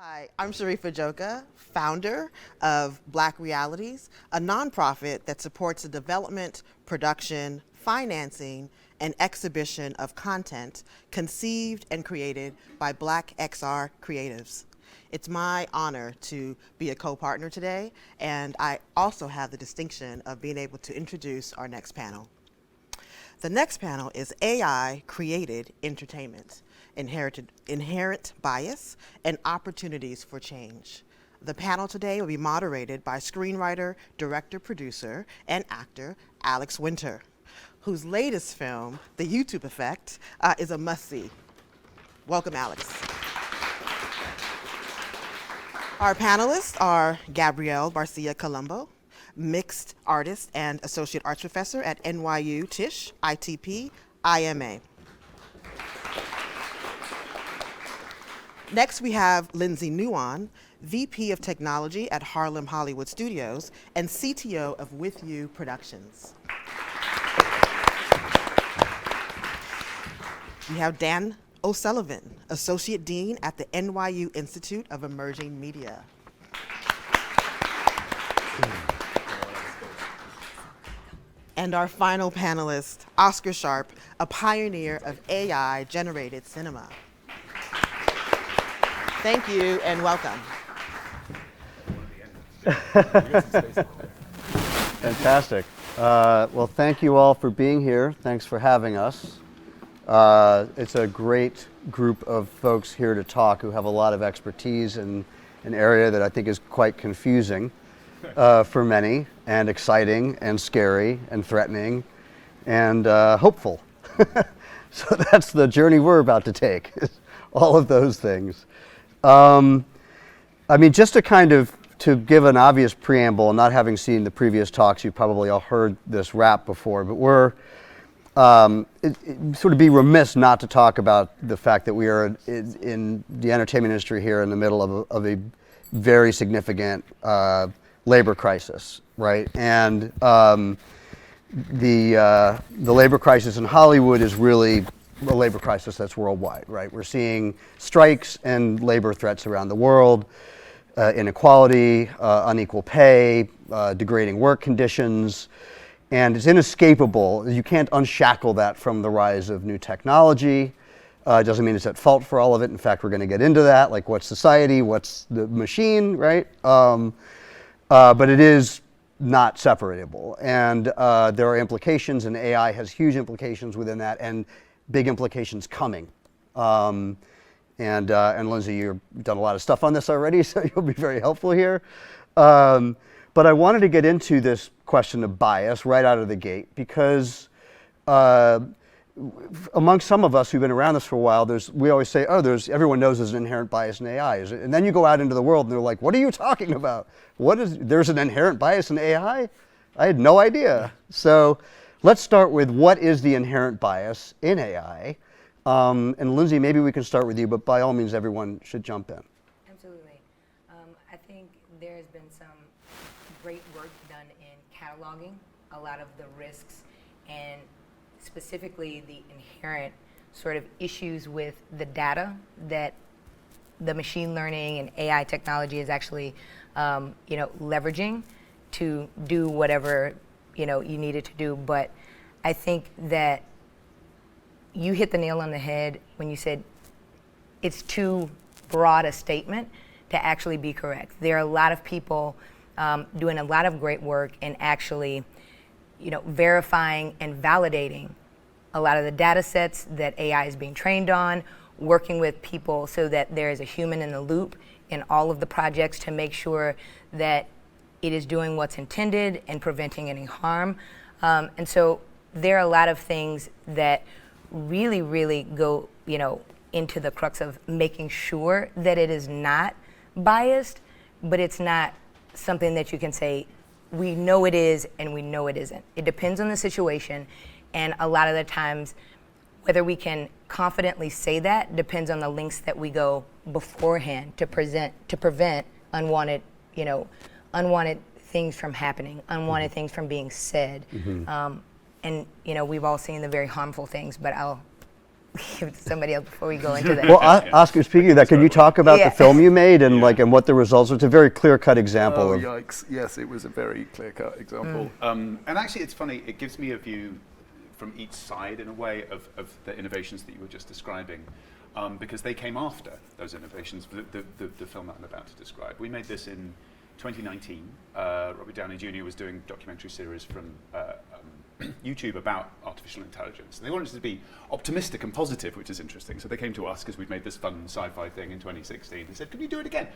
Hi, I'm Sharifa Joka, founder of Black Realities, a nonprofit that supports the development, production, financing, and exhibition of content conceived and created by Black XR creatives. It's my honor to be a co-partner today, and I also have the distinction of being able to introduce our next panel. The next panel is AI-created entertainment, inherent bias, and opportunities for change. The panel today will be moderated by screenwriter, director, producer, and actor Alex Winter, whose latest film, The YouTube Effect, is a must-see. Welcome, Alex. Our panelists are Gabrielle Barcia Colombo, mixed artist and associate arts professor at NYU Tisch, ITP, IMA. Next, we have Lindsay Nguyen, VP of Technology at Harlem Hollywood Studios and CTO of With You Productions. We have Dan O'Sullivan, Associate Dean at the NYU Institute of Emerging Media. And our final panelist, Oscar Sharp, a pioneer of AI-generated cinema. Thank you and welcome. Fantastic. Well, thank you all for being here. Thanks for having us. It's a great group of folks here to talk who have a lot of expertise in an area that I think is quite confusing for many, and exciting, and scary, and threatening, and hopeful. So that's the journey we're about to take, all of those things. I mean, just to give an obvious preamble, not having seen the previous talks, you probably all heard this rap before, but we're sort of be remiss not to talk about the fact that we are in the entertainment industry here in the middle of a very significant labor crisis, right? And the labor crisis in Hollywood is really a labor crisis that's worldwide, right? We're seeing strikes and labor threats around the world, inequality, unequal pay, degrading work conditions, and it's inescapable. You can't unshackle that from the rise of new technology. It doesn't mean it's at fault for all of it. In fact, we're going to get into that, like what's society, what's the machine, right? But it is not separable, and there are implications, and AI has huge implications within that, and big implications coming. And Lindsay, you've done a lot of stuff on this already, so you'll be very helpful here. But I wanted to get into this question of bias right out of the gate, because among some of us who've been around this for a while, we always say, oh, everyone knows there's an inherent bias in AI. And then you go out into the world and they're like, what are you talking about? There's an inherent bias in AI? I had no idea. So let's start with what is the inherent bias in AI? And Lindsay, maybe we can start with you, but by all means, everyone should jump in. Absolutely. I think there has been some great work done in cataloging a lot of the risks and specifically the inherent sort of issues with the data that the machine learning and AI technology is actually, leveraging to do whatever, you need it to do. But I think that you hit the nail on the head when you said it's too broad a statement to actually be correct. There are a lot of people doing a lot of great work in actually, verifying and validating a lot of the data sets that AI is being trained on, working with people so that there is a human in the loop in all of the projects to make sure that it is doing what's intended and preventing any harm. And so there are a lot of things that really, really go, into the crux of making sure that it is not biased, but it's not something that you can say, we know it is and we know it isn't. It depends on the situation, and a lot of the times, whether we can confidently say that depends on the links that we go beforehand to prevent unwanted, unwanted things from happening, unwanted things from being said. And we've all seen the very harmful things, but I'll give it to somebody else before we go into that. Well, Oscar, speaking of that, can you talk about Yeah. the film you made and and what the results? It's a very clear-cut example Oh, of. yikes. Yes, it was a very clear-cut example. And actually, it's funny, it gives me a view from each side, in a way, of the innovations that you were just describing, because they came after those innovations, the film that I'm about to describe. We made this in 2019. Robert Downey Jr. was doing a documentary series from YouTube about artificial intelligence. And they wanted it to be optimistic and positive, which is interesting. So they came to us because we'd made this fun sci-fi thing in 2016. They said, "Can you do it again?"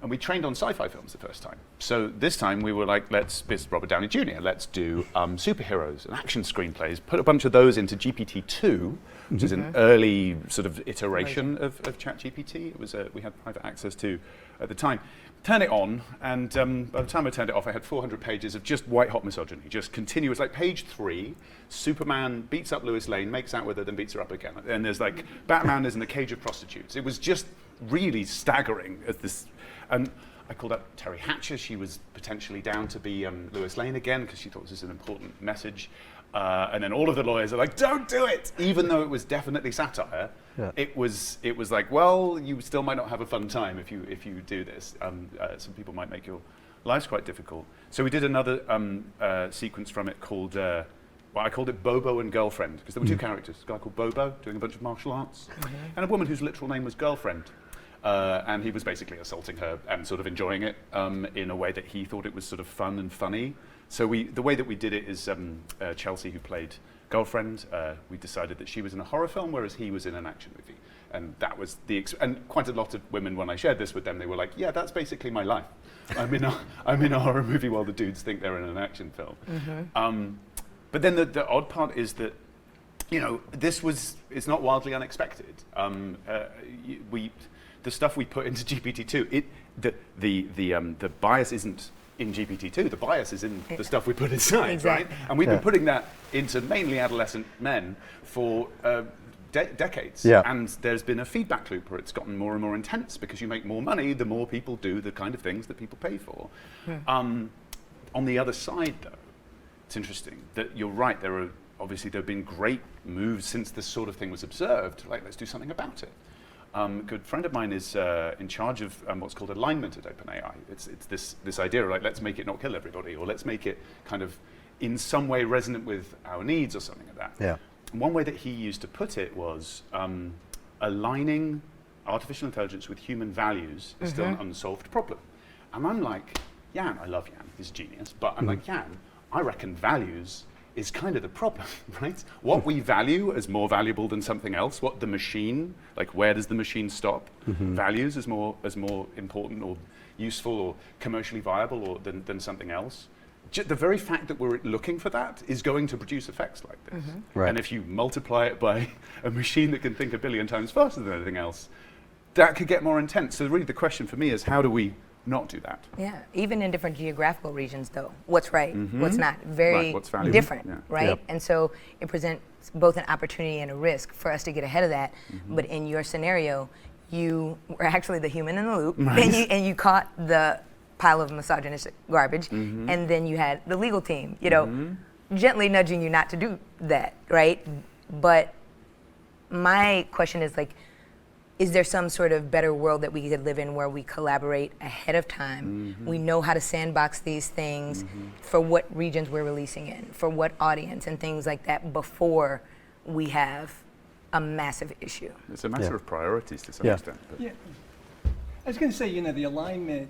And we trained on sci-fi films the first time. So this time we were like, this is Robert Downey Jr., let's do superheroes and action screenplays, put a bunch of those into GPT-2, which is an early sort of iteration of ChatGPT. It was we had private access to at the time. Turn it on, and by the time I turned it off, I had 400 pages of just white-hot misogyny, just continuous. Like page 3, Superman beats up Lois Lane, makes out with her, then beats her up again. And there's like, Batman is in a cage of prostitutes. It was just really staggering as this. And I called up Terry Hatcher. She was potentially down to be Lois Lane again, because she thought this was an important message. And then all of the lawyers are like, "Don't do it!" Even though it was definitely satire, it was like, well, you still might not have a fun time if you do this. Some people might make your lives quite difficult. So we did another sequence from it called, I called it Bobo and Girlfriend, because there were two characters: a guy called Bobo doing a bunch of martial arts, and a woman whose literal name was Girlfriend. And he was basically assaulting her and sort of enjoying it in a way that he thought it was sort of fun and funny. So the way that we did it is Chelsea, who played Girlfriend, we decided that she was in a horror film, whereas he was in an action movie. And that was and quite a lot of women, when I shared this with them, they were like, "Yeah, that's basically my life. I'm in a horror movie while the dudes think they're in an action film." But then the odd part is that, it's not wildly unexpected. The stuff we put into GPT-2, the bias isn't in GPT-2. The bias is in the stuff we put inside, Exactly. right? And we've been putting that into mainly adolescent men for decades. Yeah. And there's been a feedback loop where it's gotten more and more intense, because you make more money, the more people do the kind of things that people pay for. On the other side, though, it's interesting that you're right. There have been great moves since this sort of thing was observed. Like, let's do something about it. A good friend of mine is in charge of what's called alignment at OpenAI. It's this idea of like, let's make it not kill everybody, or let's make it kind of in some way resonant with our needs, or something like that. Yeah. And one way that he used to put it was aligning artificial intelligence with human values is still an unsolved problem. And I'm like, Jan, I love Jan, he's a genius, but I'm like, Jan, I reckon values is kind of the problem, right? What we value as more valuable than something else, what the machine, like where does the machine stop, values as more important or useful or commercially viable or than something else. The very fact that we're looking for that is going to produce effects like this. Right. And if you multiply it by a machine that can think 1 billion times faster than anything else, that could get more intense. So really the question for me is, how do we not do that? Yeah, even in different geographical regions, though, what's right, what's not, very what's valuable. different, Yeah. right? Yep. And so it presents both an opportunity and a risk for us to get ahead of that. But in your scenario, you were actually the human in the loop, and you caught the pile of misogynistic garbage, and then you had the legal team, gently nudging you not to do that, right? But my question is, like, is there some sort of better world that we could live in where we collaborate ahead of time? We know how to sandbox these things for what regions we're releasing in, for what audience, and things like that before we have a massive issue. It's a matter of priorities to some Yeah. extent. But Yeah. I was going to say, the alignment,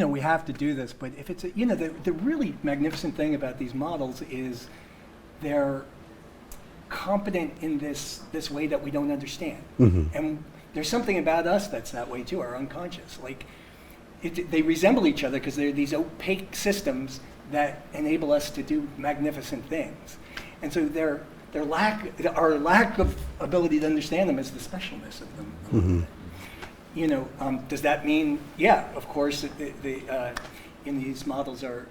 we have to do this, but if it's, the really magnificent thing about these models is they're competent in this way that we don't understand. And there's something about us that's that way too, our unconscious. Like, they resemble each other because they're these opaque systems that enable us to do magnificent things. And so our lack of ability to understand them is the specialness of them. Does that mean, of course, these models are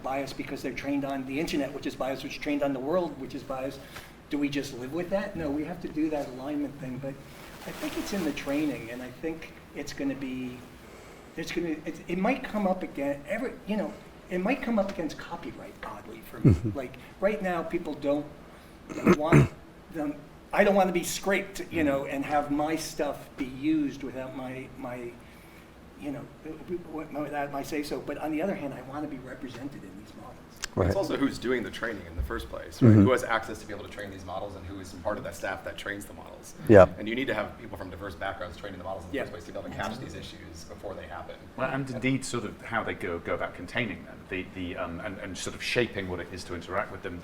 biased because they're trained on the internet, which is biased, which is trained on the world, which is biased. Do we just live with that? No, we have to do that alignment thing. But I think it's in the training, and I think it's going to be. It might come up again. It might come up against copyright, oddly, for me. Like right now, people don't want I don't want to be scraped, and have my stuff be used without my without my say so. But on the other hand, I want to be represented in these models. Right. It's also who's doing the training in the first place, right? Who has access to be able to train these models, and who is part of that staff that trains the models. Yeah. And you need to have people from diverse backgrounds training the models in the Yeah. first place to be able to catch these issues before they happen. Well, and indeed, sort of how they go about containing them, and sort of shaping what it is to interact with them.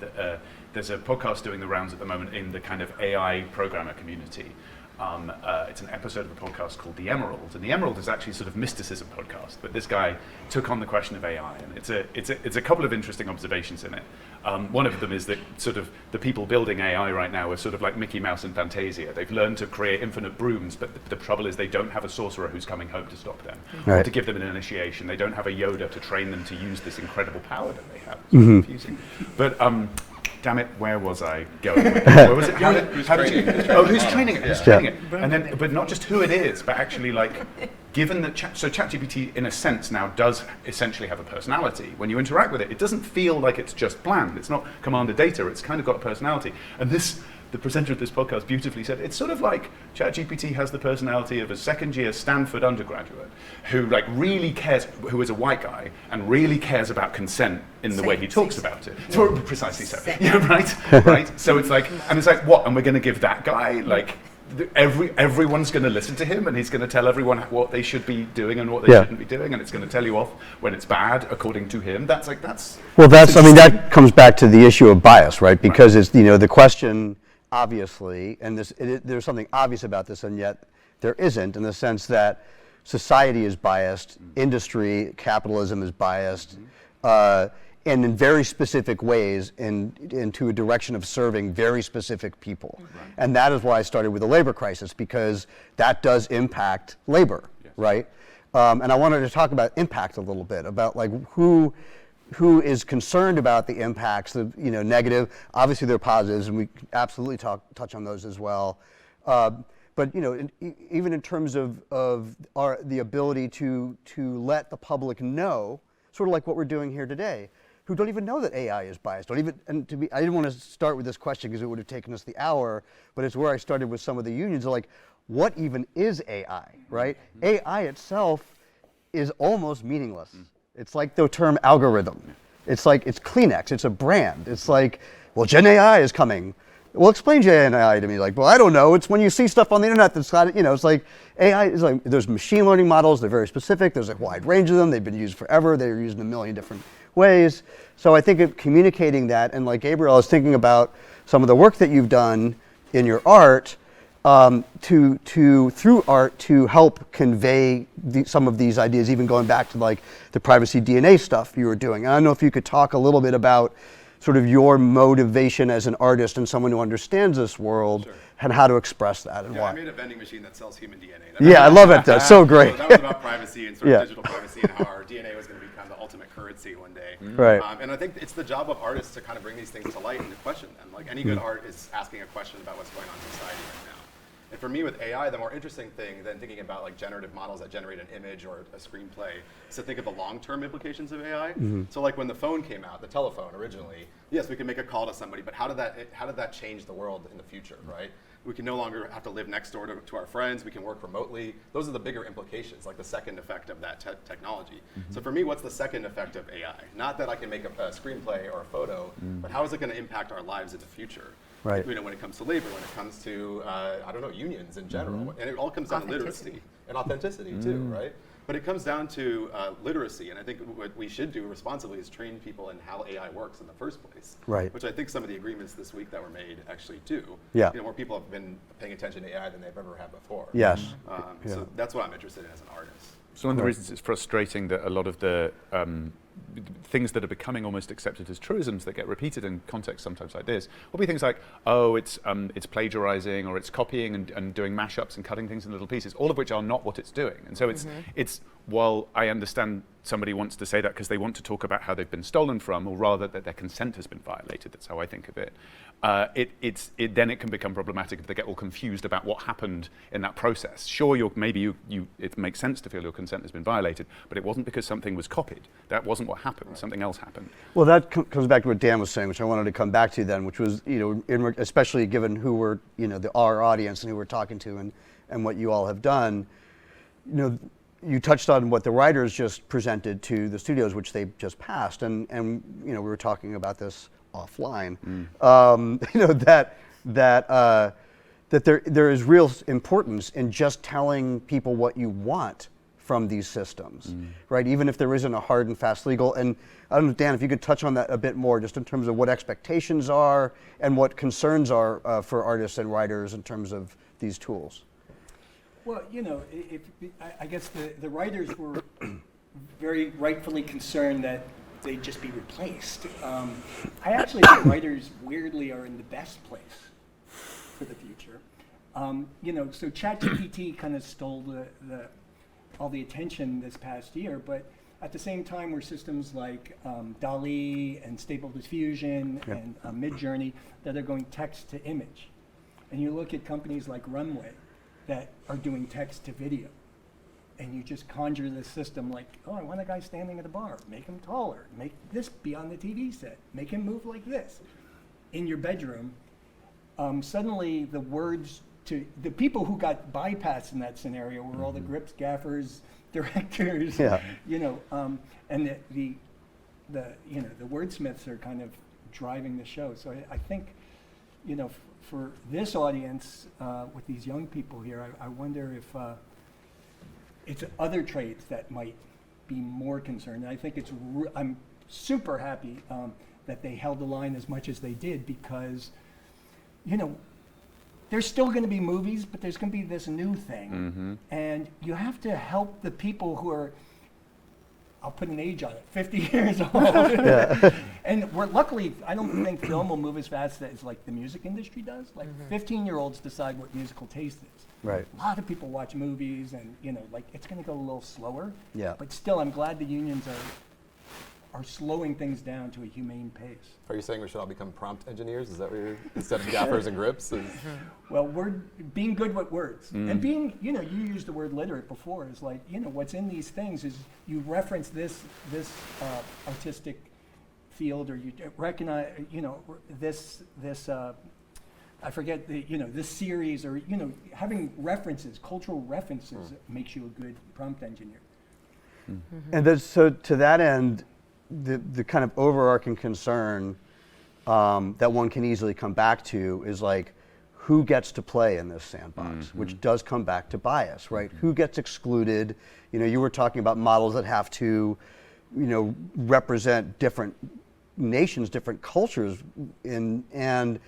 There's a podcast doing the rounds at the moment in the kind of AI programmer community. It's an episode of a podcast called The Emerald, and The Emerald is actually sort of mysticism podcast. But this guy took on the question of AI, and it's a couple of interesting observations in it. One of them is that sort of the people building AI right now are sort of like Mickey Mouse and Fantasia. They've learned to create infinite brooms, but the trouble is they don't have a sorcerer who's coming home to stop them, or to give them an initiation. They don't have a Yoda to train them to use this incredible power that they have. It's really confusing. But damn it, where was I going with it? Where was it? Who's training it? Who's training it? Who's training it? And then, but not just who it is, but actually like, given that ChatGPT in a sense now does essentially have a personality. When you interact with it, it doesn't feel like it's just bland. It's not commanded data. It's kind of got a personality. And the presenter of this podcast beautifully said, it's sort of like ChatGPT has the personality of a second-year Stanford undergraduate who like really cares, who is a white guy, and really cares about consent in the way he talks about it. So, precisely so. Yeah, right. So it's like, and it's like, what? And we're going to give that guy like, everyone's going to listen to him, and he's going to tell everyone what they should be doing and what they shouldn't be doing, and it's going to tell you off when it's bad according to him. That's well, I mean, that comes back to the issue of bias, right? Because it's the question, obviously, and there's something obvious about this, and yet there isn't, in the sense that society is biased, industry, capitalism is biased, and in very specific ways into a direction of serving very specific people. And that is why I started with the labor crisis, because that does impact labor, right? And I wanted to talk about impact a little bit, about like who is concerned about the impacts, the negative. Obviously there are positives, and we absolutely touch on those as well. But even in terms of the ability to let the public know, sort of like what we're doing here today, who don't even know that AI is biased. I didn't want to start with this question because it would have taken us the hour, but it's where I started with some of the unions. Like, what even is AI, right? AI itself is almost meaningless. It's like the term algorithm. It's like, it's Kleenex, it's a brand. It's like, well, Gen AI is coming. Well, explain Gen AI to me. Like, well, I don't know. It's when you see stuff on the internet that's got, it's like, AI is like, there's machine learning models, they're very specific, there's a wide range of them, they've been used forever, they're used in a million different ways. So I think of communicating that, and like Gabriel, I was thinking about some of the work that you've done in your art, through art to help convey some of these ideas, even going back to like the privacy DNA stuff you were doing. I don't know if you could talk a little bit about sort of your motivation as an artist and someone who understands this world, and how to express that and why. I made a vending machine that sells human DNA. I love it. That's so great. So that was about privacy and sort of digital privacy, and how our DNA was going to become the ultimate currency one day. Right. And I think it's the job of artists to kind of bring these things to light and to question them. Like any good art is asking a question about what's going on in society right now. And for me with AI, the more interesting thing than thinking about like generative models that generate an image or a screenplay is to think of the long-term implications of AI. So like when the phone came out, the telephone originally, yes, we can make a call to somebody, but how did that change the world in the future, right? We can no longer have to live next door to our friends. We can work remotely. Those are the bigger implications, like the second effect of that technology. So for me, what's the second effect of AI? Not that I can make a screenplay or a photo, but how is it going to impact our lives in the future? Right. When it comes to labor, when it comes to, unions in general. And it all comes down to literacy and authenticity too, right? But it comes down to literacy, and I think what we should do responsibly is train people in how AI works in the first place. Right. Which I think some of the agreements this week that were made actually do. Yeah. More people have been paying attention to AI than they've ever had before. Yes. So that's what I'm interested in as an artist. So one of the reasons it's frustrating that a lot of the things that are becoming almost accepted as truisms that get repeated in contexts sometimes like this will be things like, oh, it's plagiarizing, or it's copying and doing mashups and cutting things in little pieces, all of which are not what it's doing. And so it's while I understand somebody wants to say that because they want to talk about how they've been stolen from, or rather that their consent has been violated, that's how I think of it, then it can become problematic if they get all confused about what happened in that process. Sure, it makes sense to feel your consent has been violated, but it wasn't because something was copied. That wasn't wasn't what happened. Something else happened. Well, that comes back to what Dan was saying, which I wanted to come back to then, which was, especially given who we're, our audience and who we're talking to and what you all have done, you touched on what the writers just presented to the studios, which they just passed, and we were talking about this offline. That there is real importance in just telling people what you want from these systems, right? Even if there isn't a hard and fast legal. And I don't know, Dan, if you could touch on that a bit more, just in terms of what expectations are and what concerns are for artists and writers in terms of these tools. Well, I guess the writers were very rightfully concerned that they'd just be replaced. I actually think writers weirdly are in the best place for the future. So ChatGPT kind of stole all the attention this past year, but at the same time were systems like DALL-E and Stable Diffusion and Midjourney that are going text to image. And you look at companies like Runway that are doing text to video. And you just conjure this system like, oh, I want a guy standing at a bar. Make him taller. Make this be on the TV set. Make him move like this. In your bedroom, suddenly the words to the people who got bypassed in that scenario were all the grips, gaffers, directors, and the wordsmiths are kind of driving the show. So I think, for this audience with these young people here, I wonder if it's other trades that might be more concerned. And I think I'm super happy that they held the line as much as they did because, there's still going to be movies, but there's going to be this new thing. And you have to help the people who are, I'll put an age on it, 50 years old. And luckily, I don't think film will move as fast as like the music industry does. Like 15-year-olds decide what musical taste is. Right. A lot of people watch movies and, it's going to go a little slower. Yeah. But still, I'm glad the unions are slowing things down to a humane pace. Are you saying we should all become prompt engineers? Is that what you're, instead of gaffers and grips? Well, being good with words. And being, you used the word literate before, is like, what's in these things is you reference this artistic field, or you recognize, this I forget this series, or, having references, cultural references makes you a good prompt engineer. And so to that end, the kind of overarching concern that one can easily come back to is like, who gets to play in this sandbox, which does come back to bias, right? Who gets excluded? You were talking about models that have to, represent different nations, different cultures, and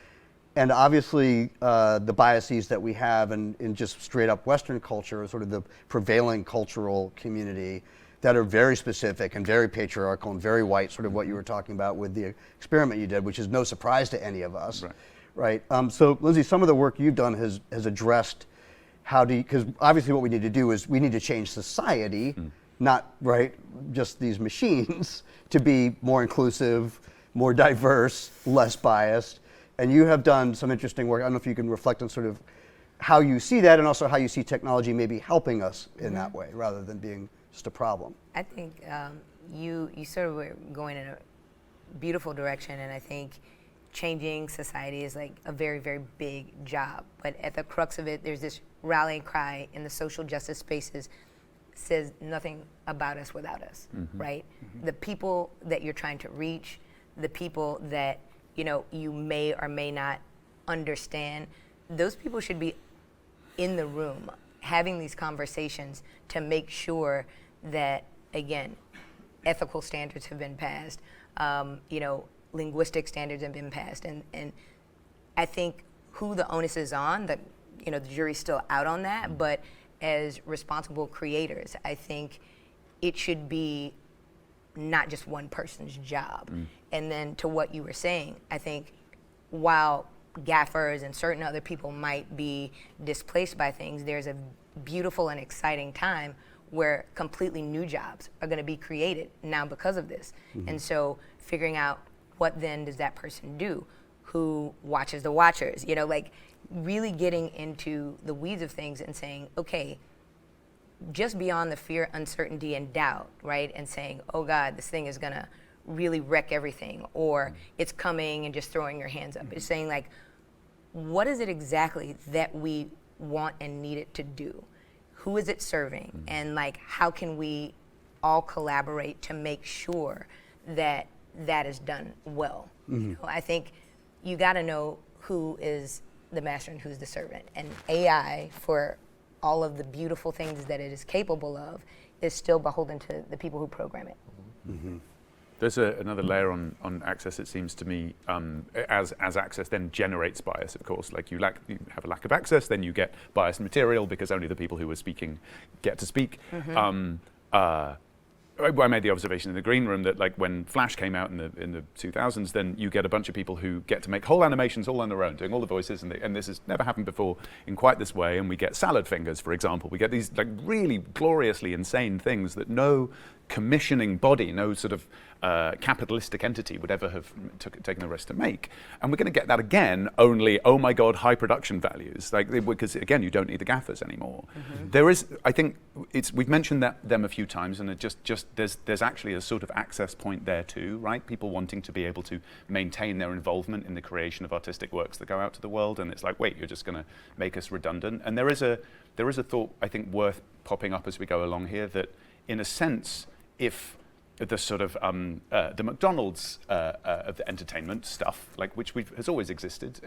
obviously the biases that we have in just straight up Western culture, sort of the prevailing cultural community, that are very specific and very patriarchal and very white, sort of what you were talking about with the experiment you did, which is no surprise to any of us, right? So Lindsay, some of the work you've done has addressed because obviously what we need to do is we need to change society, not just these machines, to be more inclusive, more diverse, less biased. And you have done some interesting work. I don't know if you can reflect on sort of how you see that and also how you see technology maybe helping us in that way rather than being just a problem. I think you sort of were going in a beautiful direction, and I think changing society is like a very, very big job. But at the crux of it, there's this rallying cry in the social justice spaces says nothing about us without us, right? The people that you're trying to reach, the people that you may or may not understand, those people should be in the room having these conversations to make sure that, again, ethical standards have been passed, linguistic standards have been passed, and I think who the onus is on, the jury's still out on that, but as responsible creators, I think it should be not just one person's job. And then to what you were saying, I think while gaffers and certain other people might be displaced by things, there's a beautiful and exciting time where completely new jobs are going to be created now because of this. And so figuring out what then does that person do, who watches the watchers, like really getting into the weeds of things and saying, okay, just beyond the fear, uncertainty, and doubt, right? And saying, oh God, this thing is gonna really wreck everything, or it's coming, and just throwing your hands up. It's saying, like, what is it exactly that we want and need it to do? Who is it serving? And like, how can we all collaborate to make sure that that is done well? You know, I think you gotta know who is the master and who's the servant. And AI, for all of the beautiful things that it is capable of, is still beholden to the people who program it. There's another layer on access, it seems to me, as access then generates bias, of course. Like you have a lack of access, then you get biased material because only the people who are speaking get to speak. I made the observation in the green room that, like, when Flash came out in the 2000s, then you get a bunch of people who get to make whole animations all on their own, doing all the voices, and this has never happened before in quite this way. And we get salad fingers, for example. We get these like really gloriously insane things that no commissioning body, no sort of capitalistic entity would ever have taken the risk to make. And we're going to get that again, only, oh my God, high production values. Like, because again, you don't need the gaffers anymore. There is, I think, we've mentioned them a few times, and it just there's actually a sort of access point there too, right? People wanting to be able to maintain their involvement in the creation of artistic works that go out to the world, and it's like, wait, you're just going to make us redundant. And there is a thought, I think, worth popping up as we go along here, that in a sense, if the sort of the McDonald's of the entertainment stuff, like which has always existed.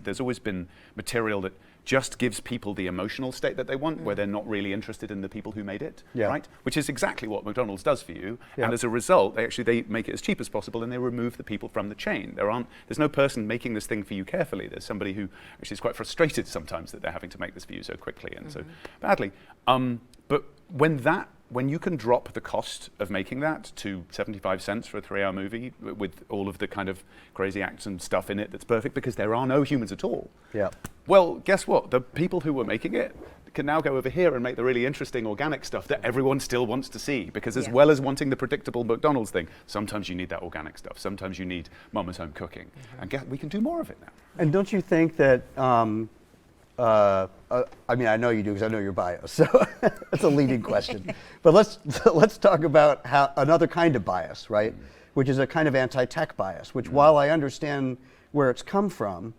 There's always been material that just gives people the emotional state that they want, where they're not really interested in the people who made it, right? Which is exactly what McDonald's does for you. And as a result, they make it as cheap as possible, and they remove the people from the chain. There's no person making this thing for you carefully. There's somebody who actually is quite frustrated sometimes that they're having to make this for you so quickly and so badly. But when you can drop the cost of making that to 75 cents for a 3-hour movie with all of the kind of crazy acts and stuff in it that's perfect, because there are no humans at all. Well, guess what? The people who were making it can now go over here and make the really interesting organic stuff that everyone still wants to see, because as well as wanting the predictable McDonald's thing, sometimes you need that organic stuff. Sometimes you need mama's home cooking. And we can do more of it now. And don't you think that, I mean, I know you do because I know your bio, so that's a leading question. But let's talk about another kind of bias, right? Which is a kind of anti-tech bias, which while I understand where it's come from,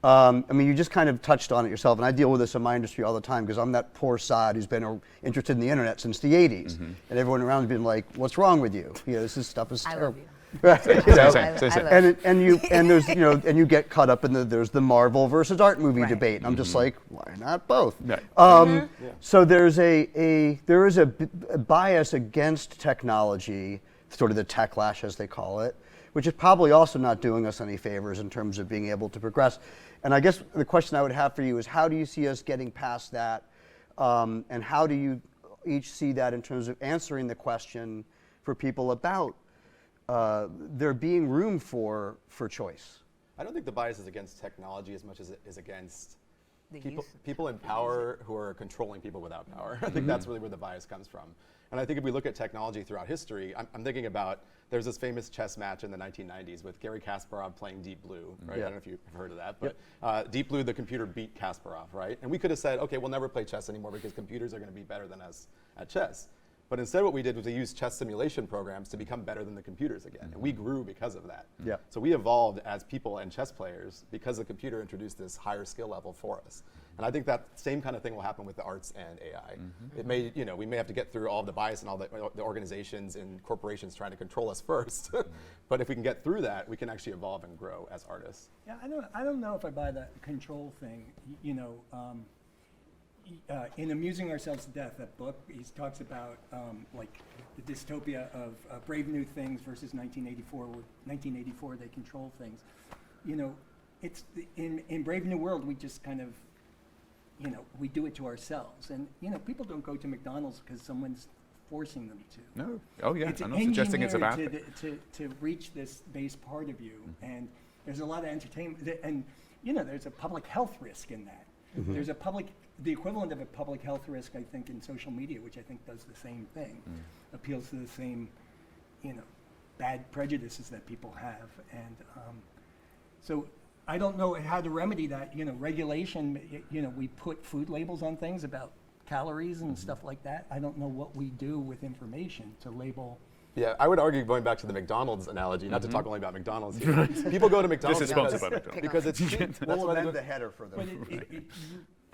I mean, you just kind of touched on it yourself, and I deal with this in my industry all the time because I'm that poor sod who's been interested in the internet since the 80s, and everyone around has been like, "What's wrong with you? You know, this stuff is terrible." I love you. Right, you know, I there's you get caught up in there's the Marvel versus art movie debate, and I'm just like, why not both? So there is a bias against technology, sort of the techlash as they call it, which is probably also not doing us any favors in terms of being able to progress. And I guess the question I would have for you is, how do you see us getting past that, and how do you each see that in terms of answering the question for people about there being room for choice? I don't think the bias is against technology as much as it is against people in power who are controlling people without power. I think that's really where the bias comes from. And I think if we look at technology throughout history, I'm thinking about, there's this famous chess match in the 1990s with Garry Kasparov playing Deep Blue, right? I don't know if you've heard of that, but Deep Blue, the computer beat Kasparov, right? And we could have said, okay, we'll never play chess anymore because computers are going to be better than us at chess. But instead what we did was we used chess simulation programs to become better than the computers again. And we grew because of that. So we evolved as people and chess players because the computer introduced this higher skill level for us. And I think that same kind of thing will happen with the arts and AI. It may, you know, we may have to get through all the bias and all the organizations and corporations trying to control us first. But if we can get through that, we can actually evolve and grow as artists. Yeah, I don't know if I buy that control thing. You know, in Amusing Ourselves to Death, that book, he talks about like the dystopia of Brave New Things versus 1984. Where 1984 they control things. You know, it's in Brave New World we just kind of, you know, we do it to ourselves, and you know, people don't go to McDonald's because someone's forcing them to. No. Oh yeah. It's I'm not suggesting it's a bad thing. To reach this base part of you, and there's a lot of entertainment, and you know, there's a public health risk in that. There's the equivalent of a public health risk, I think, in social media, which I think does the same thing, appeals to the same, you know, bad prejudices that people have, and so I don't know how to remedy that. You know, regulation. You know, we put food labels on things about calories and stuff like that. I don't know what we do with information to label. Yeah, I would argue, going back to the McDonald's analogy, not to talk only about McDonald's here. People go to McDonald's This is sponsored by McDonald's. because it's cheap. That's We'll why they amend go- the header for But them.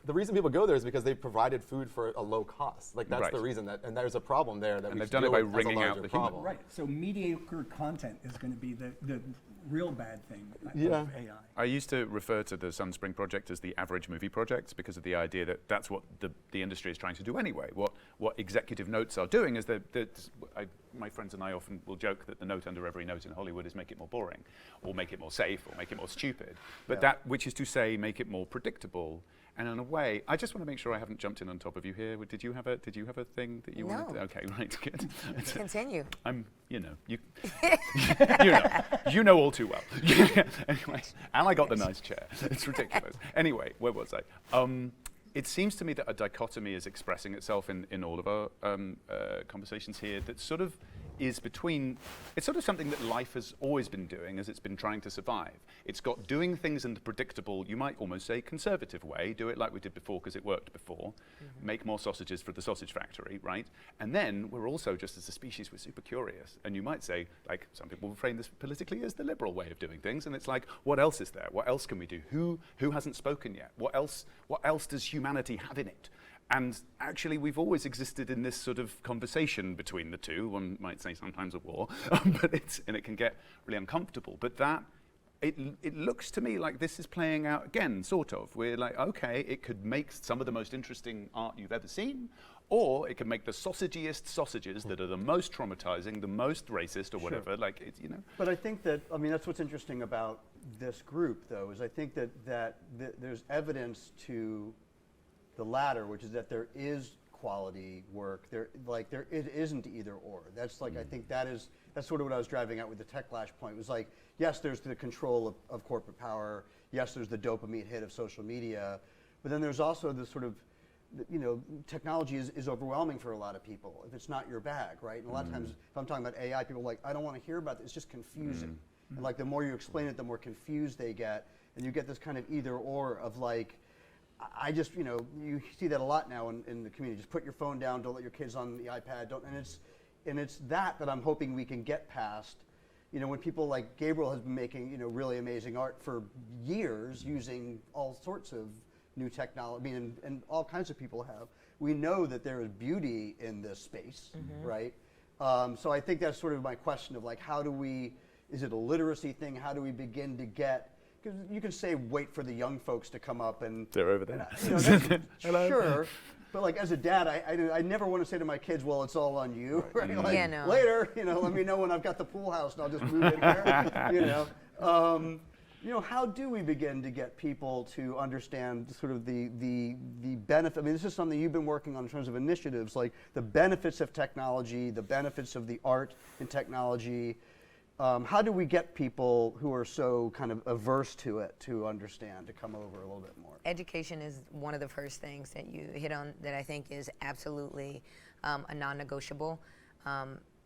the reason people go there is because they've provided food for a low cost. Like, that's Right. the reason and there's a problem there that And we they've should done it deal by with as a wringing out larger the human. problem. Right. So mediocre content is going to be the real bad thing Yeah. of AI. I used to refer to the Sunspring project as the average movie project because of the idea that that's what the industry is trying to do anyway. What executive notes are doing is my friends and I often will joke that the note under every note in Hollywood is make it more boring, or make it more safe, or make it more stupid. But that, which is to say, make it more predictable. And in a way, I just want to make sure I haven't jumped in on top of you here. Did you have a thing that you wanted to? No. Okay, right, good. Continue. I'm, you know all too well. Anyway, and I got the nice chair. It's ridiculous. Anyway, where was I? It seems to me that a dichotomy is expressing itself in all of our conversations here that sort of is between, it's sort of something that life has always been doing as it's been trying to survive. It's got doing things in the predictable, you might almost say conservative way, do it like we did before because it worked before, make more sausages for the sausage factory, right? And then we're also, just as a species, we're super curious. And you might say, like some people will frame this politically as the liberal way of doing things, and it's like, what else is there? What else can we do? Who hasn't spoken yet? What else does humanity have in it? And actually, we've always existed in this sort of conversation between the two. One might say sometimes a war, but it can get really uncomfortable. But it looks to me like this is playing out again, sort of. We're like, okay, it could make some of the most interesting art you've ever seen, or it can make the sausagiest sausages that are the most traumatizing, the most racist, or whatever. Like, it's, But I think that, that's what's interesting about this group, though, is I think that there's evidence to the latter, which is that there is quality work. It isn't either or. That's like, I think that's sort of what I was driving at with the TechLash point. It was like, yes, there's the control of corporate power. Yes, there's the dopamine hit of social media. But then there's also this sort of, technology is overwhelming for a lot of people if it's not your bag, right? And a lot of times, if I'm talking about AI, people are like, I don't want to hear about this. It's just confusing. And like, the more you explain it, the more confused they get. And you get this kind of either or of like, I just, you see that a lot now in the community. Just put your phone down, don't let your kids on the iPad, and it's that I'm hoping we can get past. When people like Gabriel has been making, really amazing art for years using all sorts of new technology, and all kinds of people have. We know that there is beauty in this space, right? So I think that's sort of my question of like, is it a literacy thing? How do we begin to get, because you can say wait for the young folks to come up and they're over there. Hello. Sure, but like as a dad, I never want to say to my kids, well, it's all on you, right? Like, Yeah, no. later, let me know when I've got the pool house and I'll just move in here, how do we begin to get people to understand sort of the benefit? This is something you've been working on in terms of initiatives, like the benefits of technology, the benefits of the art and technology. How do we get people who are so kind of averse to it to understand, to come over a little bit more? Education is one of the first things that you hit on that I think is absolutely a non-negotiable.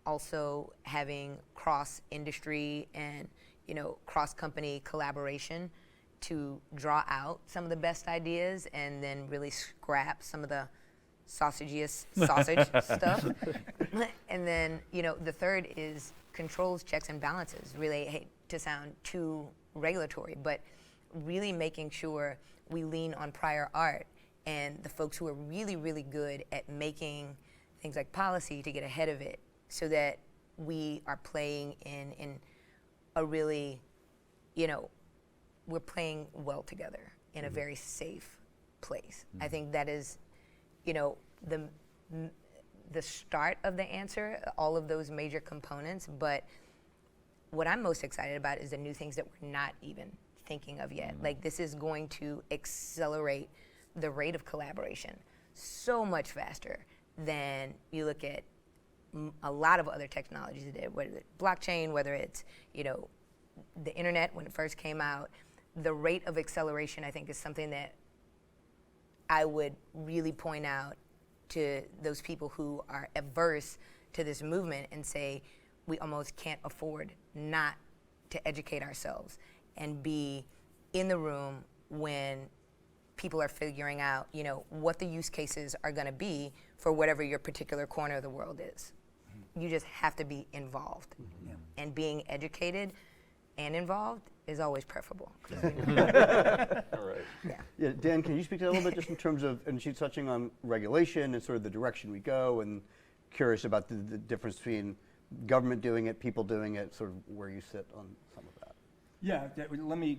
Also having cross-industry and cross-company collaboration to draw out some of the best ideas and then really scrap some of the sausage stuff. And then, the third is controls, checks, and balances. Really, I hate to sound too regulatory, but really making sure we lean on prior art and the folks who are really, really good at making things like policy to get ahead of it so that we are playing in a really, we're playing well together in a very safe place. I think that is, the start of the answer, all of those major components, but what I'm most excited about is the new things that we're not even thinking of yet. Like, this is going to accelerate the rate of collaboration so much faster than you look at a lot of other technologies that did, whether it's blockchain, whether it's, the internet when it first came out. The rate of acceleration, I think, is something that I would really point out to those people who are averse to this movement and say we almost can't afford not to educate ourselves and be in the room when people are figuring out, what the use cases are going to be for whatever your particular corner of the world is. You just have to be involved. And being educated and involved is always preferable. Right. Yeah, Dan, can you speak to that a little bit just in terms of, and she's touching on regulation and sort of the direction we go, and curious about the difference between government doing it, people doing it, sort of where you sit on some of that. Yeah, let me,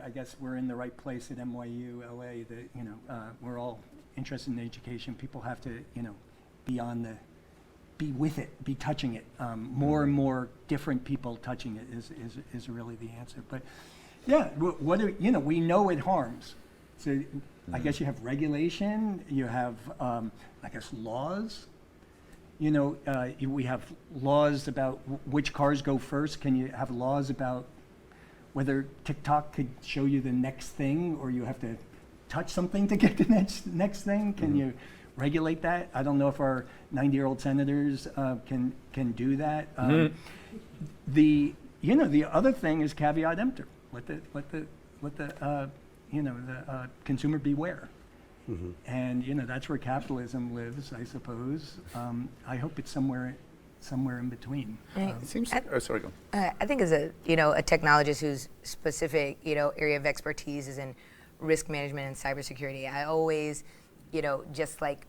I guess we're in the right place at NYU, LA, that, we're all interested in education. People have to, be with it, be touching it. More and more different people touching it is really the answer. But yeah, we know it harms. So I guess you have regulation, you have, I guess, laws. We have laws about which cars go first. Can you have laws about whether TikTok could show you the next thing, or you have to touch something to get the next thing? Can you regulate that? I don't know if our 90-year-old senators can do that. The other thing is caveat emptor. Let the consumer beware. And that's where capitalism lives, I suppose. I hope it's somewhere in between. It seems. Sorry, go on. I think as a technologist whose specific area of expertise is in risk management and cybersecurity, I always just like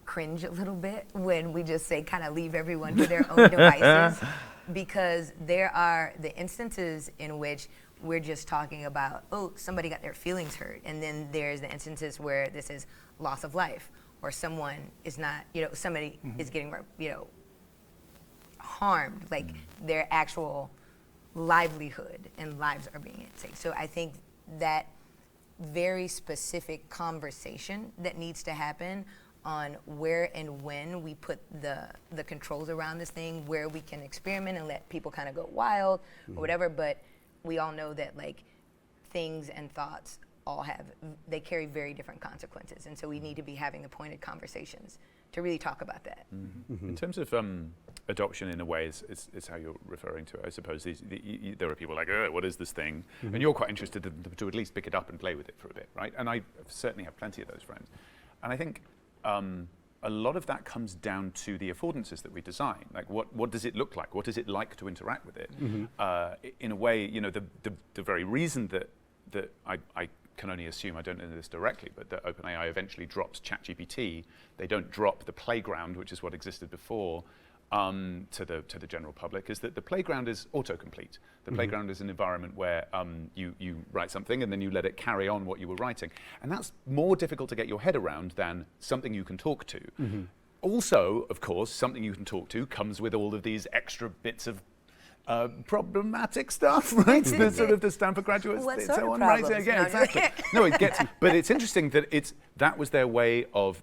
cringe a little bit when we just say kind of leave everyone to their own devices, because there are the instances in which we're just talking about, somebody got their feelings hurt, and then there's the instances where this is loss of life, or someone is not, somebody is getting, harmed, like their actual livelihood and lives are being at stake. So I think that very specific conversation that needs to happen on where and when we put the controls around this thing, where we can experiment and let people kind of go wild or whatever, but we all know that like things and thoughts they carry very different consequences, and so we need to be having the pointed conversations to really talk about that. In terms of adoption, in a way, is how you're referring to it. I suppose there are people like, what is this thing? And you're quite interested to at least pick it up and play with it for a bit, right? And I certainly have plenty of those friends. And I think a lot of that comes down to the affordances that we design. Like, what does it look like? What is it like to interact with it? In a way, the very reason that I can only assume, I don't know this directly, but that OpenAI eventually drops ChatGPT. They don't drop the playground, which is what existed before, to the general public, is that the playground is autocomplete. The playground is an environment where you write something and then you let it carry on what you were writing. And that's more difficult to get your head around than something you can talk to. Also, of course, something you can talk to comes with all of these extra bits of problematic stuff, right? The sort of the Stanford graduates, What and sort so of on, right? problems? Yeah, No, exactly. No, it gets. But it's interesting that that was their way of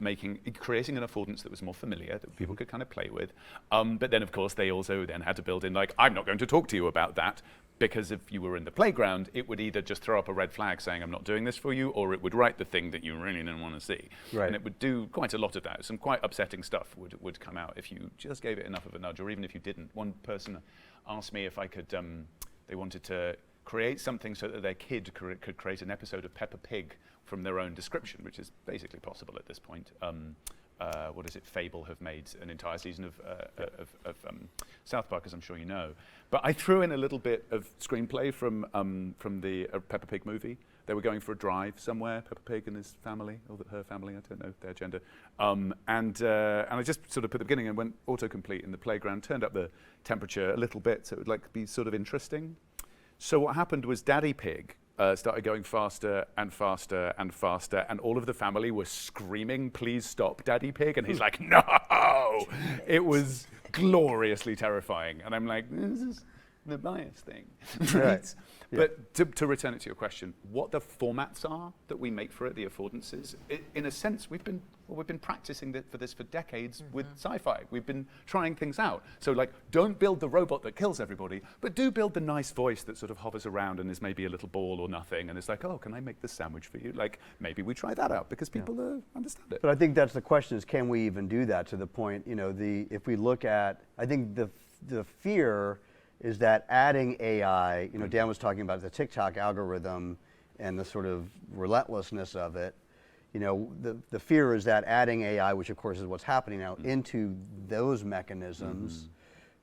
creating an affordance that was more familiar, that people could kind of play with. But then, of course, they also then had to build in like, I'm not going to talk to you about that, because if you were in the playground, it would either just throw up a red flag saying I'm not doing this for you, or it would write the thing that you really didn't want to see. Right. And it would do quite a lot of that. Some quite upsetting stuff would come out if you just gave it enough of a nudge, or even if you didn't. One person asked me if I could, they wanted to create something so that their kid could create an episode of Peppa Pig from their own description, which is basically possible at this point. What is it? Fable have made an entire season of South Park, as I'm sure you know. But I threw in a little bit of screenplay from the Peppa Pig movie. They were going for a drive somewhere, Peppa Pig and his family, or her family, I don't know their gender. And I just sort of put the beginning and went autocomplete in the playground, turned up the temperature a little bit so it would like be sort of interesting. So what happened was Daddy Pig started going faster and faster and faster, and all of the family were screaming, "Please stop, Daddy Pig!" And he's like, "No!" It was gloriously terrifying. And I'm like, this is the bias thing. Right. But to return it to your question, what the formats are that we make for it, the affordances, in a sense, we've been practicing for this for decades with sci-fi. We've been trying things out. So like, don't build the robot that kills everybody, but do build the nice voice that sort of hovers around and is maybe a little ball or nothing, and it's like, oh, can I make this sandwich for you? Like, maybe we try that out because people understand it. But I think that's the question: is can we even do that? To the point, if we look at, I think the fear is that adding AI, Dan was talking about the TikTok algorithm and the sort of relentlessness of it, you know, the fear is that adding AI, which of course is what's happening now, into those mechanisms,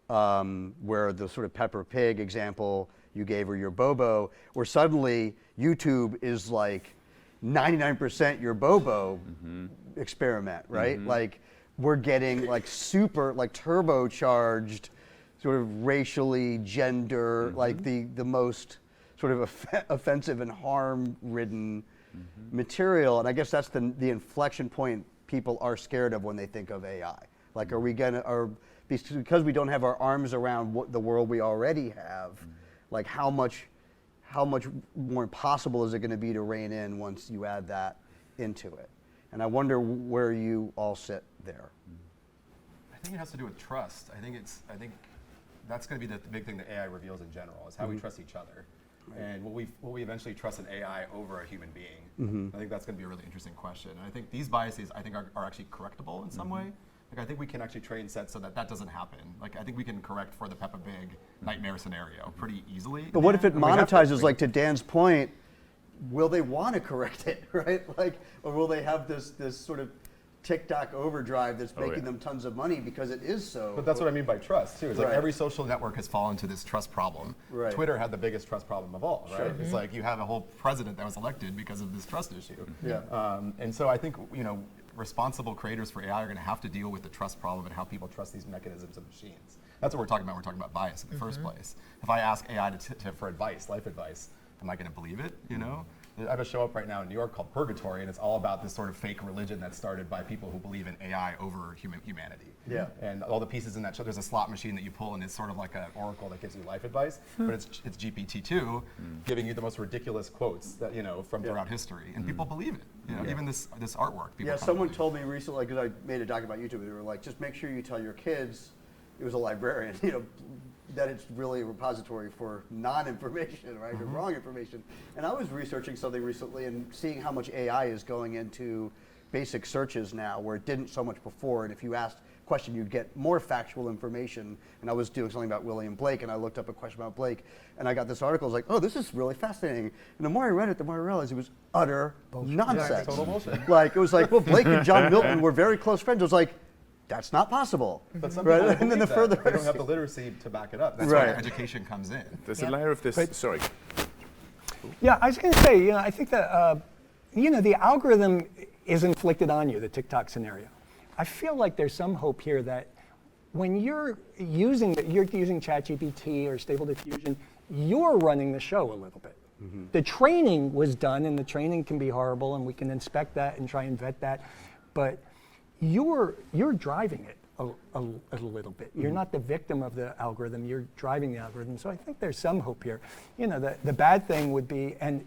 where the sort of Peppa Pig example you gave, or your Bobo, where suddenly YouTube is like 99% your Bobo experiment, right? Like we're getting like super, like turbocharged, sort of racially, gender, like the most sort of offensive and harm-ridden material. And I guess that's the inflection point people are scared of when they think of AI. Like, are we gonna, because we don't have our arms around the world we already have, like how much more impossible is it going to be to rein in once you add that into it? And I wonder where you all sit there. I think it has to do with trust. I think that's going to be the big thing that AI reveals in general, is how we trust each other. Right. And will we eventually trust an AI over a human being? I think that's going to be a really interesting question. And I think these biases, I think, are actually correctable in some way. Like, I think we can actually train sets so that doesn't happen. Like, I think we can correct for the Peppa Pig nightmare scenario pretty easily. But what if it monetizes, like to Dan's point, will they want to correct it, right? Like, or will they have this sort of TikTok overdrive that's making them tons of money because it is so. But that's what I mean by trust too. It's like every social network has fallen to this trust problem. Right. Twitter had the biggest trust problem of all, right? It's like you have a whole president that was elected because of this trust issue. And so I think, you know, responsible creators for AI are going to have to deal with the trust problem and how people trust these mechanisms of machines. That's what we're talking about. We're talking about bias in the first place. If I ask AI for advice, life advice, am I going to believe it? You know, I have a show up right now in New York called Purgatory, and it's all about this sort of fake religion that's started by people who believe in AI over humanity. Yeah. And all the pieces in that show, there's a slot machine that you pull, and it's sort of like an oracle that gives you life advice, but it's GPT-2 giving you the most ridiculous quotes that, you know, from throughout history, and people believe it. You know, even this artwork. People someone told me recently, because I made a doc about YouTube, they were like, just make sure you tell your kids, it was a librarian, you know, that it's really a repository for non-information, right, or wrong information. And I was researching something recently and seeing how much AI is going into basic searches now, where it didn't so much before. And if you asked a question, you'd get more factual information. And I was doing something about William Blake, and I looked up a question about Blake, and I got this article. I was like, oh, this is really fascinating. And the more I read it, the more I realized it was utter nonsense. Total bullshit. Like, it was like, well, Blake and John Milton were very close friends. It was like, that's not possible. But some people and then the further they don't have the literacy to back it up. That's Right. where education comes in. There's a layer of this. Sorry. Yeah, I was going to say, you know, I think that, you know, the algorithm is inflicted on you, the TikTok scenario. I feel like there's some hope here that when you're using ChatGPT or Stable Diffusion, you're running the show a little bit. The training was done, and the training can be horrible, and we can inspect that and try and vet that, but you're driving it a little bit. You're not the victim of the algorithm, you're driving the algorithm. So I think there's some hope here. You know, the bad thing would be, and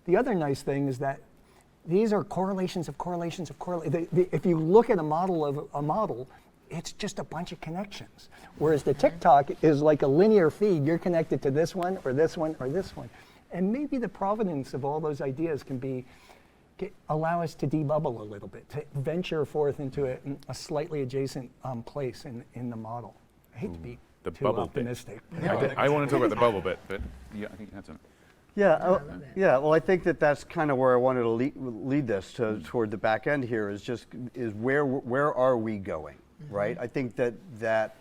the other nice thing is that these are correlations of correlations of correlations. If you look at a model, it's just a bunch of connections. Whereas the TikTok is like a linear feed. You're connected to this one or this one or this one. And maybe the provenance of all those ideas can allow us to debubble a little bit, to venture forth into a slightly adjacent place in the model. I hate to be too optimistic. I want to talk about the bubble bit, but yeah, I think you had something. Well, I think that's kind of where I wanted to lead this toward the back end here is where are we going, right? I think that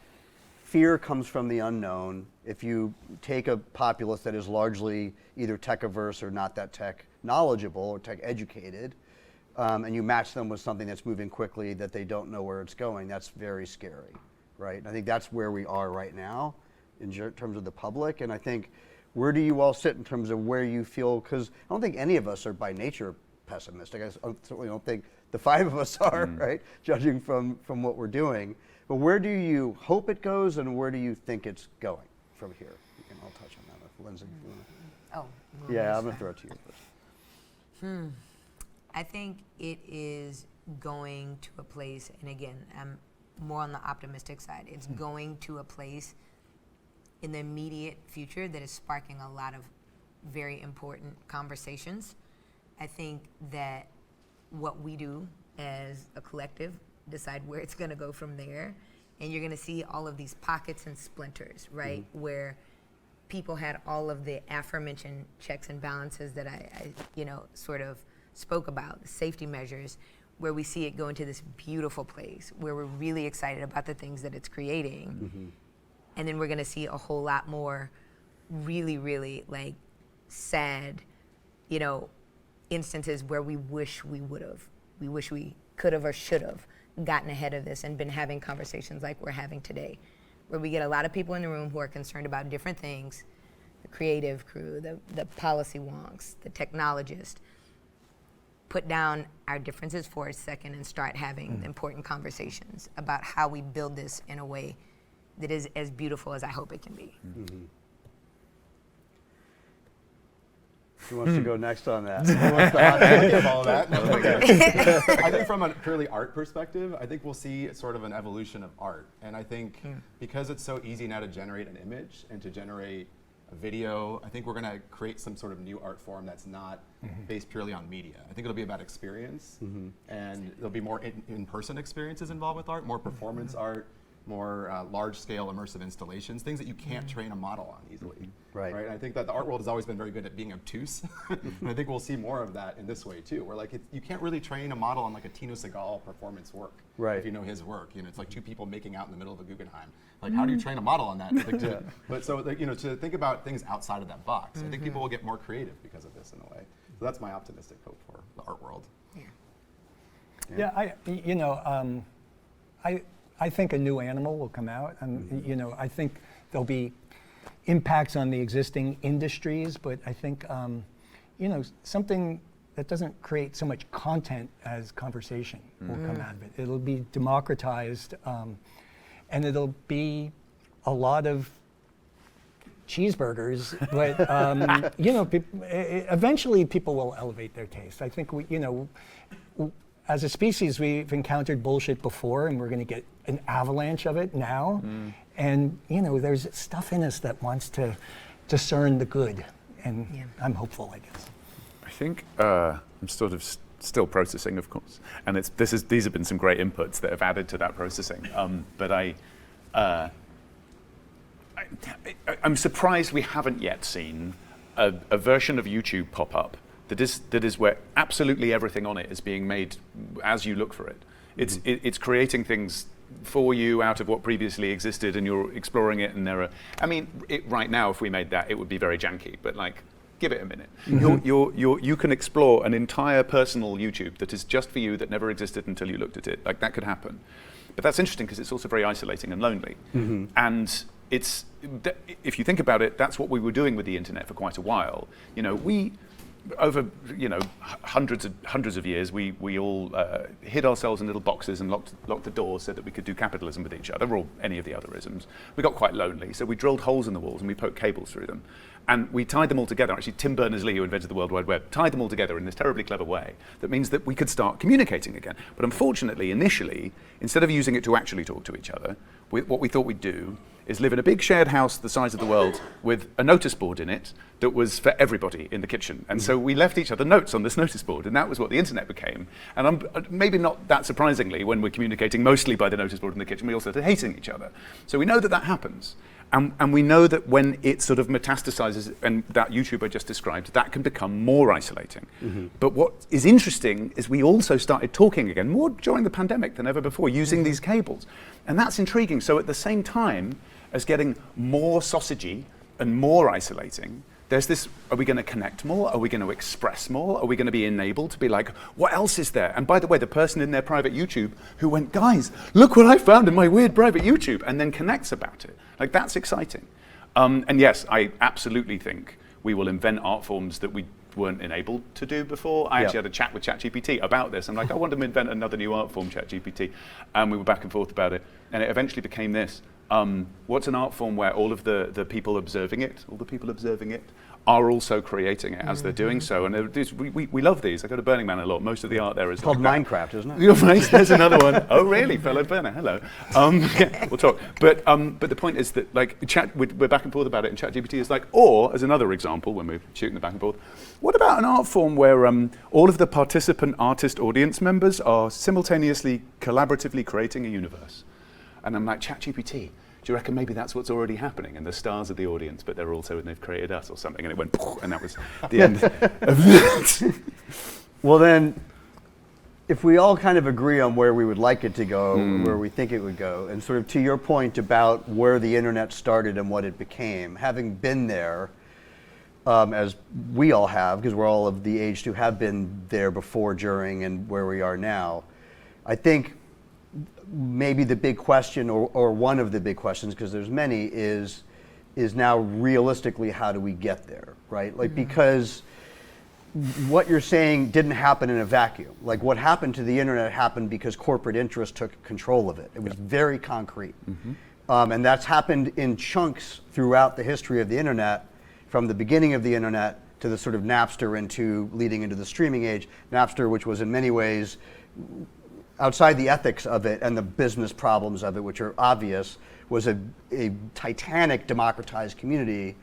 fear comes from the unknown. If you take a populace that is largely either tech-averse or not that tech knowledgeable or tech educated, and you match them with something that's moving quickly that they don't know where it's going, that's very scary, right? And I think that's where we are right now in terms of the public. And I think, where do you all sit in terms of where you feel, because I don't think any of us are by nature pessimistic. I certainly don't think the five of us are, right? Judging from what we're doing. But where do you hope it goes, and where do you think it's going from here? I'll touch on that if Lindsay. Yeah, I'm going to throw it to you first. I think it is going to a place, and again, I'm more on the optimistic side. It's going to a place in the immediate future that is sparking a lot of very important conversations. I think that what we do as a collective decide where it's going to go from there, and you're going to see all of these pockets and splinters, right? Where people had all of the aforementioned checks and balances that I sort of spoke about, the safety measures, where we see it go into this beautiful place where we're really excited about the things that it's creating. And then we're gonna see a whole lot more really, really like sad, instances where we wish we could have or should have gotten ahead of this and been having conversations like we're having today, where we get a lot of people in the room who are concerned about different things, the creative crew, the policy wonks, the technologists, put down our differences for a second and start having important conversations about how we build this in a way that is as beautiful as I hope it can be. Who wants to go next on that? Who wants to hot take of all that? No, okay. I think from a purely art perspective, I think we'll see sort of an evolution of art. And I think because it's so easy now to generate an image and to generate a video, I think we're going to create some sort of new art form that's not based purely on media. I think it'll be about experience, and there'll be more in-person experiences involved with art, more performance art, more large-scale immersive installations, things that you can't train a model on easily. Right. And I think that the art world has always been very good at being obtuse, and I think we'll see more of that in this way too, where like you can't really train a model on like a Tino Segal performance work. Right. If you know his work, it's like two people making out in the middle of a Guggenheim. Like, how do you train a model on that? Like, but so like, to think about things outside of that box, I think people will get more creative because of this in a way. So that's my optimistic hope for the art world. I think a new animal will come out, and I think there'll be impacts on the existing industries, but I think something that doesn't create so much content as conversation will come out of it. It'll be democratized, and it'll be a lot of cheeseburgers, but eventually people will elevate their taste. I think as a species, we've encountered bullshit before, and we're going to get an avalanche of it now. And there's stuff in us that wants to discern the good, and I'm hopeful, I guess. I think I'm sort of still processing, of course, and these have been some great inputs that have added to that processing. But I'm surprised we haven't yet seen a version of YouTube pop up that is where absolutely everything on it is being made as you look for it. It's creating things for you out of what previously existed, and you're exploring it. And right now, if we made that, it would be very janky. But like, give it a minute. You can explore an entire personal YouTube that is just for you, that never existed until you looked at it. Like, that could happen. But that's interesting because it's also very isolating and lonely. And if you think about it, that's what we were doing with the internet for quite a while. We over hundreds of years, we all hid ourselves in little boxes and locked the doors so that we could do capitalism with each other, or any of the other isms. We got quite lonely, so we drilled holes in the walls and we poked cables through them. And we tied them all together. Actually, Tim Berners-Lee, who invented the World Wide Web, tied them all together in this terribly clever way that means that we could start communicating again. But unfortunately, initially, instead of using it to actually talk to each other, what we thought we'd do is live in a big shared house the size of the world with a notice board in it that was for everybody in the kitchen. And so we left each other notes on this notice board, and that was what the internet became. And maybe not that surprisingly, when we're communicating mostly by the notice board in the kitchen, we all started hating each other. So we know that happens. And we know that when it sort of metastasizes, and that YouTube I just described, that can become more isolating. But what is interesting is we also started talking again, more during the pandemic than ever before, using these cables. And that's intriguing. So at the same time as getting more sausagey and more isolating, there's this, are we going to connect more? Are we going to express more? Are we going to be enabled to be like, what else is there? And by the way, the person in their private YouTube who went, guys, look what I found in my weird private YouTube, and then connects about it. Like, that's exciting. And yes, I absolutely think we will invent art forms that we weren't enabled to do before. I actually had a chat with ChatGPT about this. I'm like, I want to invent another new art form, ChatGPT. And we were back and forth about it. And it eventually became this. What's an art form where all of the people observing it, are also creating it as they're doing so? And we love these. I go to Burning Man a lot. Most of the art there is called like Minecraft, isn't it? You're right. There's another one. Oh, really, fellow burner? Hello. We'll talk. But the point is that like we're back and forth about it, and ChatGPT is like, or as another example, when we're shooting the back and forth, what about an art form where all of the participant artist audience members are simultaneously collaboratively creating a universe? And I'm like, ChatGPT, do you reckon maybe that's what's already happening? And the stars are the audience, but they're also, and they've created us or something. And it went, and that was the end of that. Well then, if we all kind of agree on where we would like it to go, where we think it would go, and sort of to your point about where the internet started and what it became, having been there, as we all have, because we're all of the age to have been there before, during, and where we are now, I think maybe the big question, or one of the big questions, because there's many, is now realistically, how do we get there, right? Like, because what you're saying didn't happen in a vacuum. Like, what happened to the internet happened because corporate interest took control of it. It was very concrete. And that's happened in chunks throughout the history of the internet, from the beginning of the internet to the sort of Napster into leading into the streaming age. Napster, which was in many ways outside the ethics of it and the business problems of it, which are obvious, was a titanic democratized community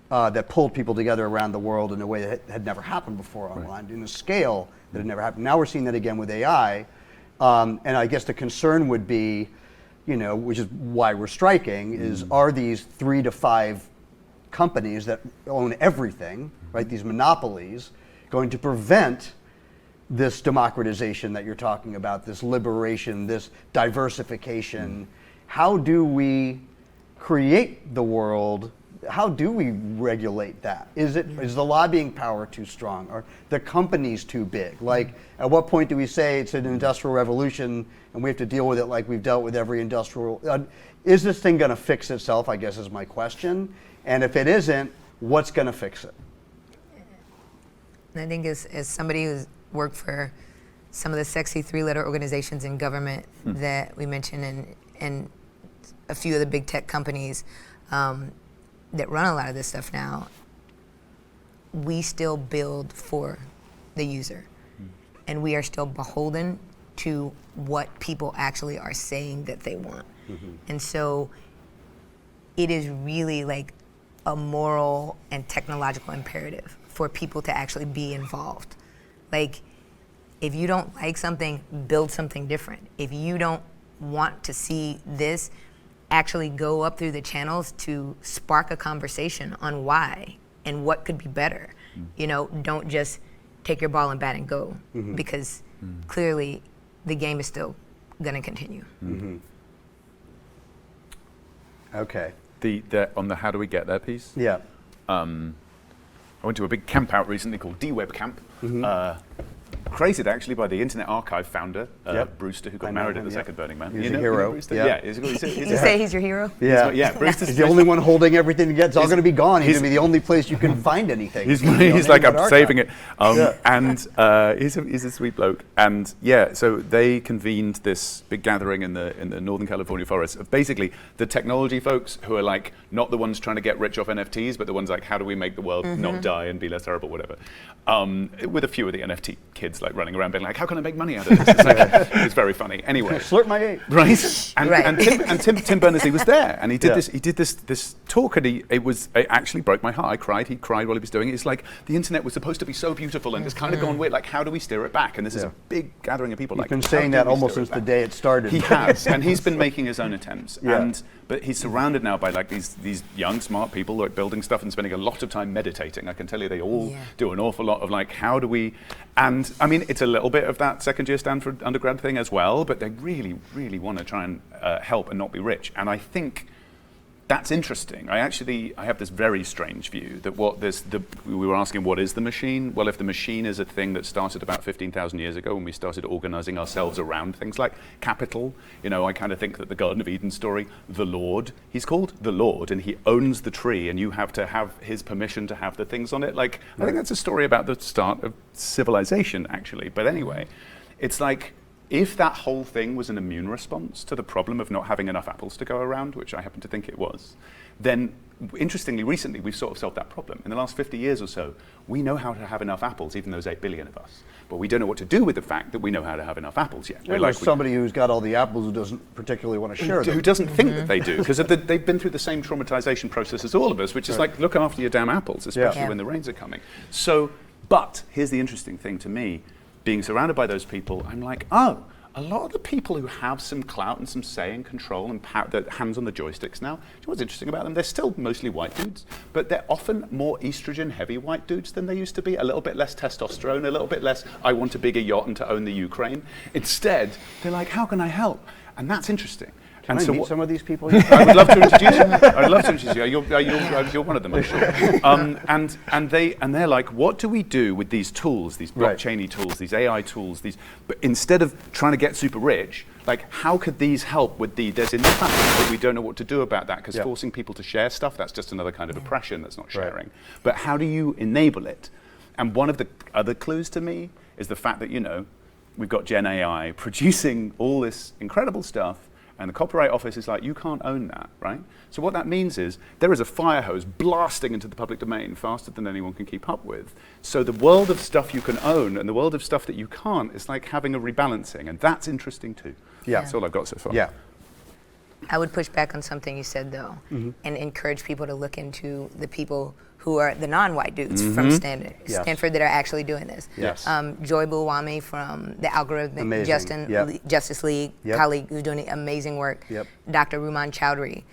that pulled people together around the world in a way that had never happened before online, in a scale that had never happened. Now we're seeing that again with AI. And I guess the concern would be, which is why we're striking, is are these 3 to 5 companies that own everything, right, these monopolies, going to prevent this democratization that you're talking about, this liberation, this diversification? How do we create the world? How do we regulate that? Is the lobbying power too strong? Are the companies too big? Like, at what point do we say it's an industrial revolution and we have to deal with it like we've dealt with every industrial? Is this thing going to fix itself, I guess, is my question. And if it isn't, what's going to fix it? And I think as somebody who's worked for some of the sexy 3-letter organizations in government that we mentioned, and a few of the big tech companies that run a lot of this stuff now, we still build for the user. And we are still beholden to what people actually are saying that they want. And so it is really like a moral and technological imperative for people to actually be involved. Like, if you don't like something, build something different. If you don't want to see this, actually go up through the channels to spark a conversation on why and what could be better. Don't just take your ball and bat and go, because clearly the game is still gonna continue. Okay. On the how do we get there piece? Yeah. I went to a big camp out recently called D-Web Camp, created actually by the Internet Archive founder, Brewster, who got married at the second Burning Man. He's a hero. Brewster? Yeah. Did you say he's your hero? Yeah. Brewster's He's the only one holding everything together. It's all going to be gone. He's going to be the only place you can find anything. He's like, I'm saving it. And he's a sweet bloke. And so they convened this big gathering in the Northern California forest of basically the technology folks who are like not the ones trying to get rich off NFTs, but the ones like, how do we make the world not die and be less terrible, whatever. With a few of the NFT kids like running around being like, how can I make money out of this? It's like, it's very funny. Anyway, slurp my ape. Right. And Tim Berners-Lee was there, and he did this talk, and it actually broke my heart. I cried. He cried while he was doing it. It's like the internet was supposed to be so beautiful, and it's kind of gone weird. Like, how do we steer it back? And this is a big gathering of people. He's been saying that almost since the day it started. He has, and he's been making his own attempts. But he's surrounded now by like these young, smart people like building stuff and spending a lot of time meditating. I can tell you they all do an awful lot of like, how do we, and I mean, it's a little bit of that second year Stanford undergrad thing as well, but they really, really want to try and help and not be rich. And I think that's interesting. I have this very strange view that we were asking, what is the machine? Well, if the machine is a thing that started about 15,000 years ago when we started organizing ourselves around things like capital, I kind of think that the Garden of Eden story, the Lord, he's called the Lord and he owns the tree and you have to have his permission to have the things on it. Like, I think that's a story about the start of civilization, actually. But anyway, it's like, if that whole thing was an immune response to the problem of not having enough apples to go around, which I happen to think it was, then interestingly, recently, we've sort of solved that problem. In the last 50 years or so, we know how to have enough apples, even though there's 8 billion of us. But we don't know what to do with the fact that we know how to have enough apples yet. We're like somebody who's got all the apples who doesn't particularly want to share them. Who doesn't think that they do, because they've been through the same traumatization process as all of us, which is like, look after your damn apples, especially when the rains are coming. So, but here's the interesting thing to me. Being surrounded by those people, I'm like, oh, a lot of the people who have some clout and some say and control and power, the hands on the joysticks now, do you know what's interesting about them? They're still mostly white dudes, but they're often more estrogen-heavy white dudes than they used to be, a little bit less testosterone, a little bit less, I want a bigger yacht and to own the Ukraine. Instead, they're like, how can I help? And that's interesting. Can I meet some of these people? I would love to introduce you. I would love to introduce you. You're one of them, I'm sure. And they're like, what do we do with these tools, these blockchainy tools, these AI tools, but instead of trying to get super rich, like how could these help with there's inequality, but we don't know what to do about that, because forcing people to share stuff, that's just another kind of oppression, that's not sharing. But how do you enable it? And one of the other clues to me is the fact that, we've got Gen AI producing all this incredible stuff, and the Copyright Office is like, you can't own that, right? So what that means is there is a fire hose blasting into the public domain faster than anyone can keep up with. So the world of stuff you can own and the world of stuff that you can't is like having a rebalancing, and that's interesting too. Yeah. That's all I've got so far. Yeah. I would push back on something you said, though, and encourage people to look into the people who are the non-white dudes from Stanford that are actually doing this. Yes. Joy Buwami from the Algorithmic Justice League, colleague who's doing amazing work. Dr. Ruman Chowdhury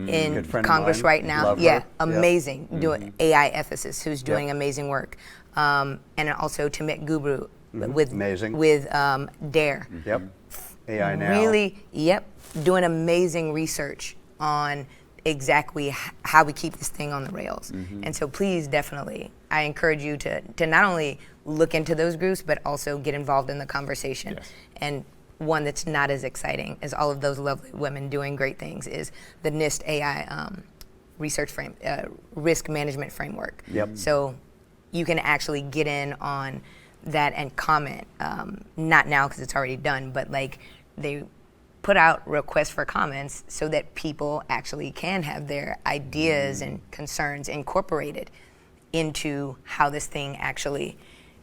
in Congress right now. Amazing. Doing AI ethicist who's doing amazing work. And also Timit Gubru with DARE. AI now. Really, doing amazing research on exactly how we keep this thing on the rails. And so please, definitely, I encourage you to not only look into those groups, but also get involved in the conversation. And one that's not as exciting as all of those lovely women doing great things is the NIST AI risk management framework. So you can actually get in on that and comment, not now because it's already done, but like they put out requests for comments so that people actually can have their ideas and concerns incorporated into how this thing actually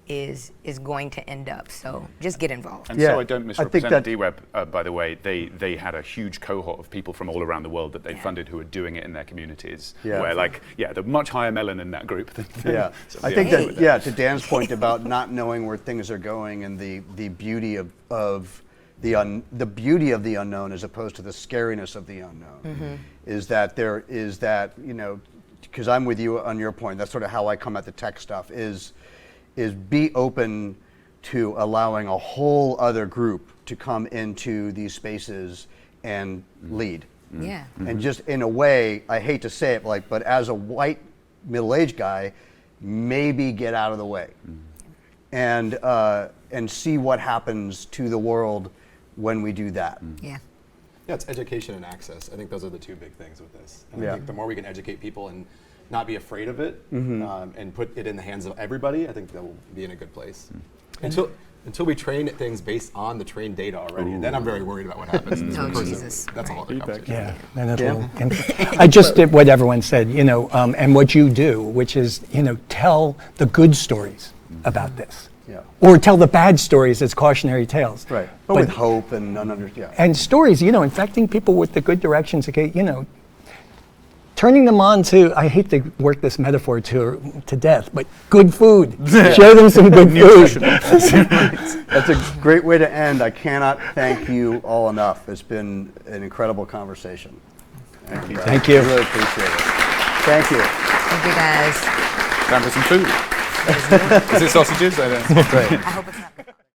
is going to end up. So just get involved. And so I don't misrepresent DWeb, by the way, they had a huge cohort of people from all around the world that they funded who are doing it in their communities, where they're much higher melon in that group. I think that, to Dan's point about not knowing where things are going and the beauty of the beauty of the unknown as opposed to the scariness of the unknown is that because I'm with you on your point, that's sort of how I come at the tech stuff, is be open to allowing a whole other group to come into these spaces and lead. And just in a way, I hate to say it, but as a white middle-aged guy, maybe get out of the way and see what happens to the world when we do that. Yeah, it's education and access. I think those are the two big things with this. And I think the more we can educate people and not be afraid of it and put it in the hands of everybody, I think that will be in a good place. Until we train things based on the trained data already, then I'm very worried about what happens. Jesus. That's a whole other conversation. I just did what everyone said, and what you do, which is, tell the good stories about this. Or tell the bad stories as cautionary tales. Right. But with hope and and stories, infecting people with the good directions, turning them on to, I hate to work this metaphor to death, but good food. Show them some good food. That's a great way to end. I cannot thank you all enough. It's been an incredible conversation. And, thank you. I really appreciate it. Thank you. Thank you, guys. Time for some food. Is it sausages? I don't know. I hope it's not.